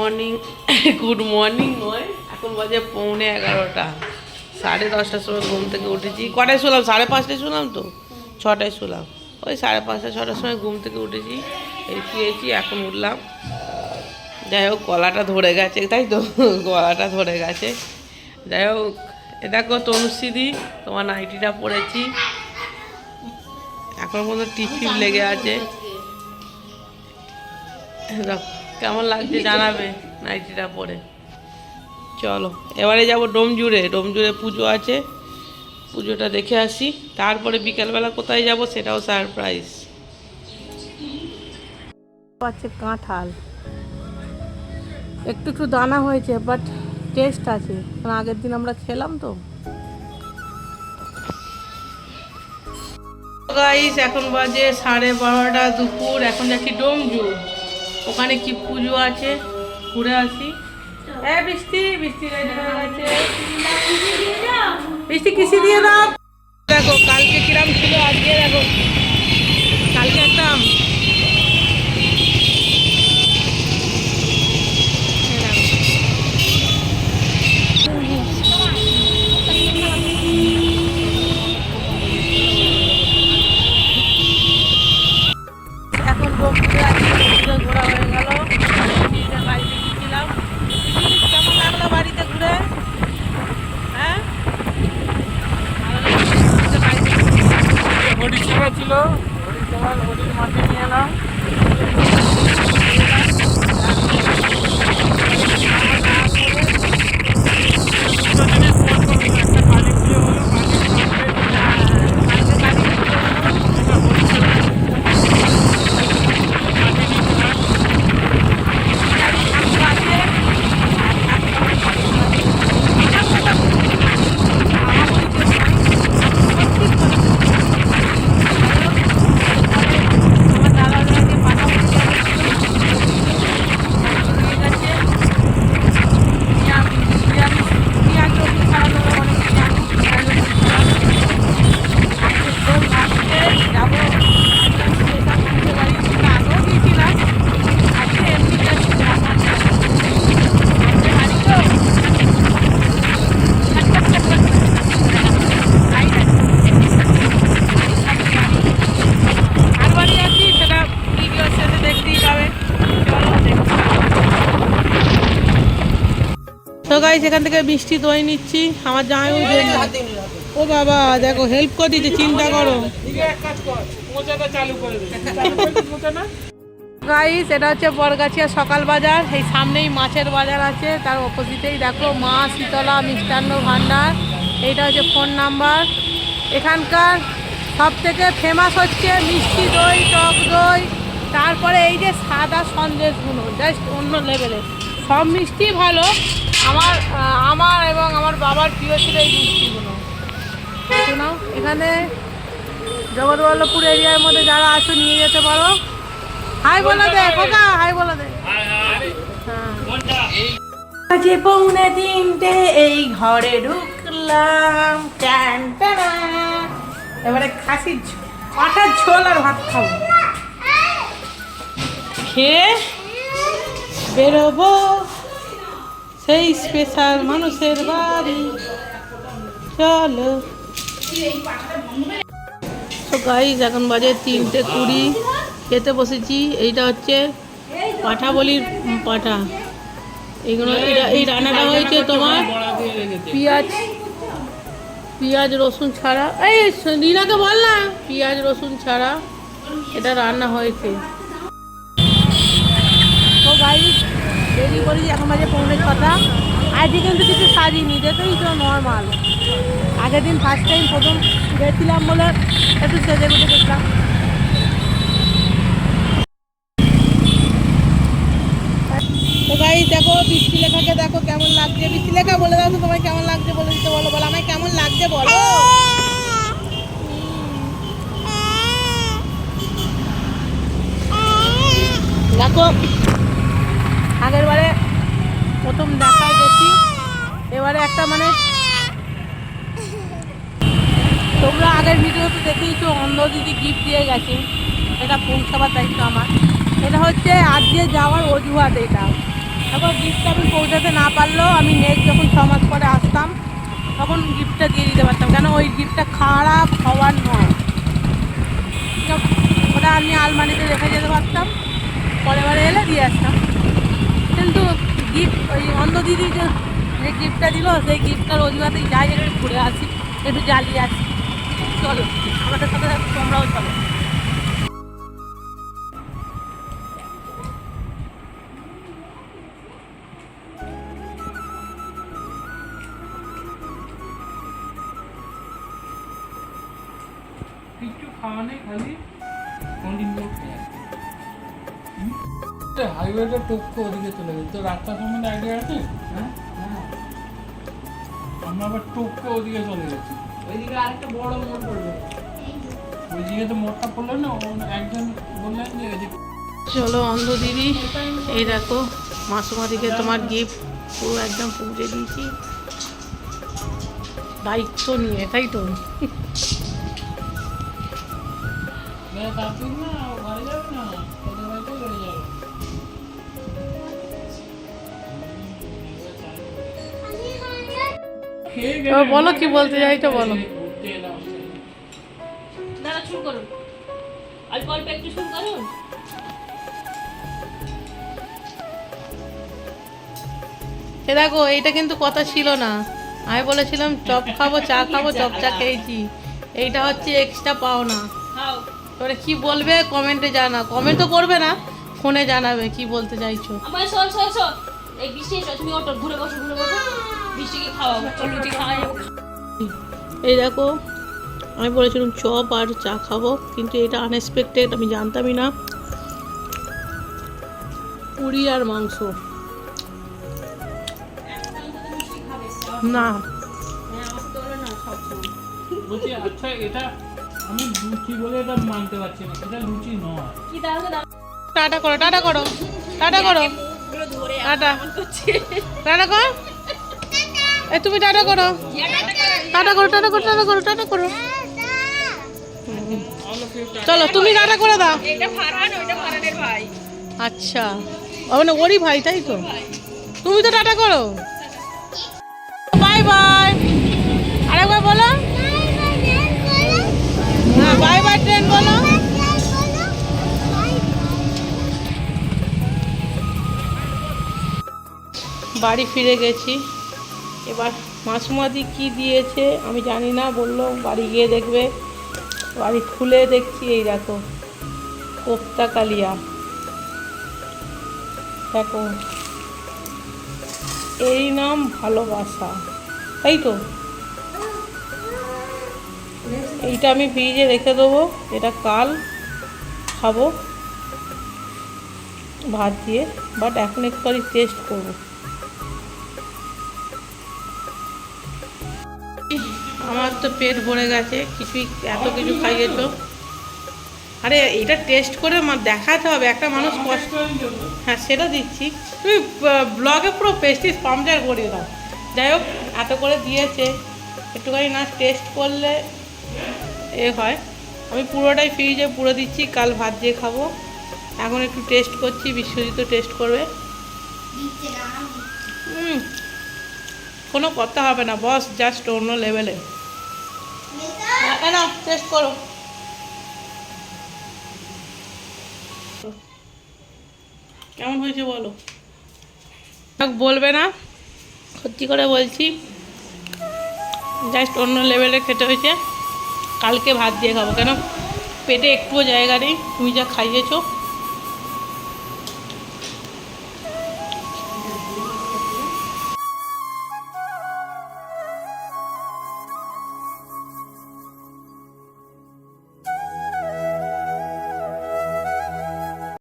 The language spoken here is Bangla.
মর্নিং গুড মর্নিং নয়, এখন বাজে 11:45। 10:30টার সময় ঘুম থেকে উঠেছি। কটায় শুলাম? 5:30টায় শুলাম তো, 6টায় শুলাম। ওই 5:30 6টার সময় ঘুম থেকে উঠেছি, এই শুয়েছি, এখন উঠলাম। যাই হোক, গলাটা ধরে গেছে, তাই তো গলাটা ধরে গেছে। যাই হোক, এ দেখো তনুশ্রীদি, তোমার নাইটিটা পরেছি, এখন পর্যন্ত টিপ লেগে আছে। কেমন লাগছে জানাবে নাইটিটা পরে। চলো এবারে যাব ডোমজুড়ে। ডোমজুড়ে পুজো আছে, পুজোটা দেখে আসি, তারপরে বিকেলবেলা কোথায় যাব সেটাও সারপ্রাইজ। পাচ্ছে কাঁঠাল, একটু একটু দানা হয়েছে, বাট টেস্ট আছে, কারণ আগের দিন আমরা খেলাম তো। গাইস, এখন বাজে 12:30 দুপুর। এখন যাচ্ছি ডোমজুড়, ওখানে কি পুজো আছে, ঘুরে আসি। হ্যাঁ বৃষ্টি, বৃষ্টি রেডি হয়ে গেছে। বৃষ্টি কিসি দিয়ে দাও। দেখো কালকে কিরাম ছিল, আজকে দেখো কালকে একদম এখন ঘোরা হয়ে গেল। বাড়িতে গিয়েছিলাম, কেমন লাগলো বাড়িতে ঘুরে? হ্যাঁ, হরি সেবা ছিল, হরি সেবা, হরির মাঠে নিয়ে এলাম। তো গাইস, এখান থেকে বৃষ্টি দই নিচ্ছি, আমার জামাইও দেবে। ও বাবা দেখো, হেল্প করে দিচ্ছে, চিন্তা করো। গাইস, এটা হচ্ছে বরগাছিয়া সকাল বাজার। এই সামনেই মাছের বাজার আছে, তার অপোজিটেই দেখো মা শীতলা মিষ্টান্ন ভান্ডার। এইটা হচ্ছে ফোন নাম্বার। এখানকার সব থেকে ফেমাস হচ্ছে মিষ্টি দই, টক দই, তারপরে এই যে সাদা সন্দেশগুলো, জাস্ট অন্য লেভেলের। সব মিষ্টি ভালো, আমার এবং আমার বাবার প্রিয় ছিল এই মিষ্টিগুলো। শোনাও, এখানে জগৎবল্লভপুর এরিয়ার মধ্যে যারা আছো নিয়ে যেতে পারো। হাই বলে দে খোকা, হাই বলে দে। আজকে 2:45 এই ঘরে ঢুকলাম। এবারে খাসির পাঠার ঝোল আর ভাত খাবো, খেয়ে বেরোবো সেই স্পেশাল মানুষের বাড়ি। চলো। তো গাইস, এখন বাজে 3:20, খেতে বসেছি। এইটা হচ্ছে পাঠা বলির পাঠা। এইগুলো এই রান্নাটা হয়েছে তোমার পেঁয়াজ রসুন ছাড়া। এই রিনাকে বল না, পেঁয়াজ রসুন ছাড়া এটা রান্না হয়েছে। তো গাইস, রেডি করেছি, এখন বাজে 5:45। আজকে কিন্তু কিছু সাজিনি, দেখেই তো নর্মাল। আগের দিন ফার্স্ট টাইম প্রথম গেছিলাম বলে একটু সেজে গুটে দেখলাম। তো গাইস দেখো, বৃষ্টি লেখাকে দেখো কেমন লাগছে। বৃষ্টি লেখা বলে দাও তো, তোমার কেমন লাগছে বলে দিতে বলো। বলো আমায় কেমন লাগছে বলো। দেখো, আগের বারে প্রথম দেখায় গেছি, এবারে একটা মানে তোমরা আগের ভিডিওতে দেখেইছো, অন্ধ দিদি গিফট দিয়ে গেছে, এটা পৌঁছাবার দায়িত্ব আমার। এটা হচ্ছে আজকে যাওয়ার অজুহাত। এটা তারপর গিফটটা আমি পৌঁছাতে না পারলেও আমি নেক্সট যখন 6 মাস পরে আসতাম তখন গিফটটা দিয়ে দিতে পারতাম, কেন ওই গিফটটা খারাপ হওয়ার নয়। ওটা আমি আলমারিতে রেখে যেতে পারতাম, পরের বারে এলে দিয়ে আসতাম। কিন্তু গিফট ওই অন্ধ দিদি যে গিফটটা দিল সেই গিফটটার অজুহাতেই যাই, একটু ঘুরে আসি, একটু জ্বালিয়ে আসি। চলো আমাদের সাথে তোমরাও চলো। কিছু খাওয়া নেই, খালি কন্টিনিউ হাইওয়েটা টোপকে ওদিকে চলে গেছে। তো রাস্তা সম্বন্ধে আইডিয়া আছে? হ্যাঁ হ্যাঁ, আমরা আবার টোপকে ওদিকে চলে গেছি। ওইদিকে আরেকটা বড় মোড় পড়বে, ওইদিকে তো মোড়টা পড়লো না, একজন বললেন যে চলো অন্ধ দিদি। এই দেখো মাসুমাদিকে তোমার গিফট পুরো একদম পৌঁছে দিয়েছি দায়িত্ব নিয়ে, তাই তো? তারপর না ঘরে যাবে না, ওদের বাড়িতে ঘরে যাবে। বলো কি বলতে চাইছো বলো। দাদা শুরু করুন, অল্প অল্প একটু শুরু করুন। এ দেখো এইটা কিন্তু কথা ছিল না, আমি বলেছিলাম চপ খাবো চা খাবো, চপ চা খেয়েছি, এইটা হচ্ছে এক্সট্রা পাওনা। খাও। এবারে কি বলবে কমেন্টে জানা, কমেন্ট তো করবে না, ফোনে জানাবে কি বলতে চাইছো। আমার শোন শোন শোন, এই বৃষ্টি এসো, তুমি ওটো ঘুরে বসো ঘুরে বসো, বৃষ্টিকে খাওয়াবো, লুচি খাওয়াই। এই দেখো আমি বলেছিলাম চপ আর চা খাবো, কিন্তু এটা আনএক্সপেক্টেড, আমি জানতামই না। পুরি আর মাংস না, বলছি আচ্ছা এটা আমি লুচি বলে এটা মানতে পারছি না, এটা লুচি নয়। কি দাও দাও, টাটা করো টাটা করো টাটা করো পুরো ধরে টাটা এমন করছে। টাটা কর, এই তুমি টাটা করো টাটা করো টাটা করো টাটা করো টাটা করো। চলো তুমি টাটা করে দাও। এটা ফারহান, ওইটা ফারহানের ভাই। আচ্ছা মানে ওরই ভাই, তাই তো? তুমি তো টাটা করো, বাই বাই। আরেকবার বলো, হ্যাঁ বাই বাই ট্রেন বলো। বাড়ি ফিরে গেছি, এবার মাসুমাদি কি দিয়েছে আমি জানি না, বললো বাড়ি গিয়ে দেখবে। বাড়ি খুলে দেখছি এই দেখো কোপ্তা কালিয়া, দেখো এই নাম ভালোবাসা, তাই তো? এইটা আমি ফ্রিজে রেখে দেবো, এটা কাল খাবো ভাত দিয়ে, বাট এখন একটু টেস্ট করবো। আমার তো পেট ভরে গেছে, কিছুই এত কিছু খাইয়েছো। আরে এটা টেস্ট করে দেখাতে হবে, একটা মানুষ কষ্ট। হ্যাঁ সেটা দিচ্ছি, তুমি ব্লগে পুরো পেস্টিস পাম্পচার করিয়ে দাও। যাই হোক এত করে দিয়েছে, একটুখানি না টেস্ট করলে এ হয়। আমি পুরোটাই ফ্রিজে পুরো দিচ্ছি, কাল ভাত দিয়ে খাবো। এখন একটু টেস্ট করছি, বিশ্বজিৎ টেস্ট করবে। কোনো কথা হবে না বস, জাস্ট অন্য লেভেলে। না টেস্ট করো, কেমন হয়েছে বলো। বলবে না, সত্যি করে বলছি, জাস্ট অন্য লেভেলে খেতে হয়েছে। কালকে ভাত দিয়ে খাবো, কেন পেটে একটুও জায়গা নেই, তুমি যা খাইয়েছো।